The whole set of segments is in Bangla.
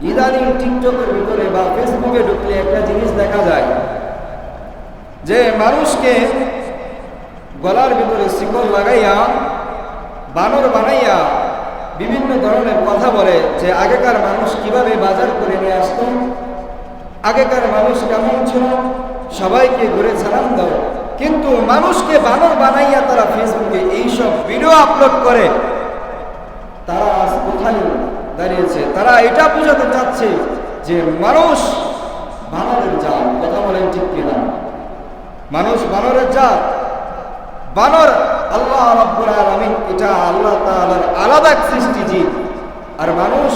ইদানিং টিকটকের ভিতরে বা ফেসবুকে ঢুকলে একটা জিনিস দেখা যায় যে মানুষকে গলার ভিতরে শিকল লাগাইয়া বানর বানাইয়া বিভিন্ন ধরনের কথা বলে যে আগেকার মানুষ কিভাবে বাজার করে নিয়ে আসত, আগেকার মানুষ কেমন ছিল, সবাইকে ঘুরে সালাম দাও। কিন্তু মানুষকে বানর বানাইয়া তারা ফেসবুকে এইসব ভিডিও আপলোড করে। তারা আজ কোথায় দাঁড়িয়েছে? তারা এটা বোঝাতে চাচ্ছে যে মানুষ বানরের জাত। কথা বলেন ঠিক কিনা? মানুষ বানরের জাত। বানর আল্লাহ রাব্বুল আলামিন এটা আল্লাহ তাআলার আলাদা এক সৃষ্টি জীব, আর মানুষ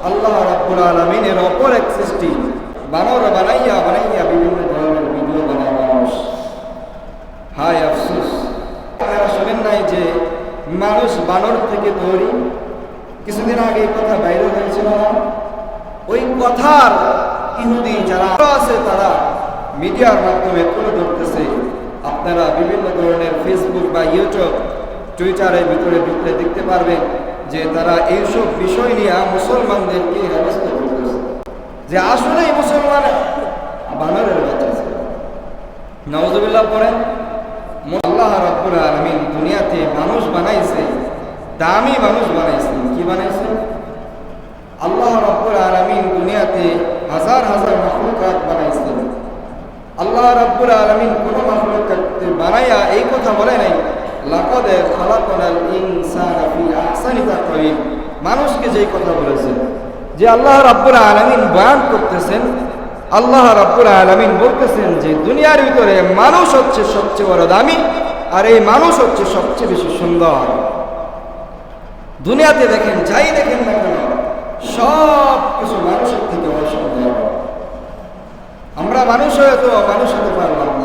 আল্লাহ রাব্বুল আলামিনের অপর এক সৃষ্টি। বানর বানাইয়া বানাইয়া বিভিন্ন ধরনের ভিডিও বানায় মানুষ। হায় আফসোস, আপনারা শোনেন নাই যে মানুষ বানর থেকে তৈরি? কিছুদিন আগে এই কথা বাইরে হয়েছিল না? ওই কথার ইহুদি যারা আছে তারা মিডিয়ার মাধ্যমে তুলে ধরতেছে। আপনারা বিভিন্ন ধরনের ফেসবুক বা ইউটিউব টুইটারের ভিতরে ঢুকলে দেখতে পারবেন যে তারা এইসব বিষয় নিয়ে মুসলমানদেরকে হেনস্থ করতেছে যে আসলেই মুসলমান বানরের বাচ্চা ছিল। নাউজুবিল্লাহ পড়েন। আল্লাহ রাব্বুল আলামিন দুনিয়াতে মানুষ বানাইছে, দামি মানুষ বানাইছে। কি বানাইছে? আল্লাহ রাব্বুল আলামিন দুনিয়াতে হাজার হাজার মাখলুকাত বানাইছে। আল্লাহ রাব্বুল আলামিন কোন মাখলুকাতকে বানায়া এই কথা বলে নাই লাকাদ খালাকনাল ইনসানা ফি আহসানি তাকওয়িম। মানুষকে যেই কথা বলেছেন যে আল্লাহ রাব্বুল আলামিন বয়ান করতেছেন, আল্লাহ রাব্বুল আলামিন বলতেছেন যে দুনিয়ার ভিতরে মানুষ হচ্ছে সবচেয়ে বড় দামি, আর এই মানুষ হচ্ছে সবচেয়ে বেশি সুন্দর। দুনিয়াতে দেখেন, যাই দেখেন না কেন, সব কিছু মানুষের থেকে অসুন্দর। আমরা মানুষ হয়তো মানুষ হতে পারলাম না,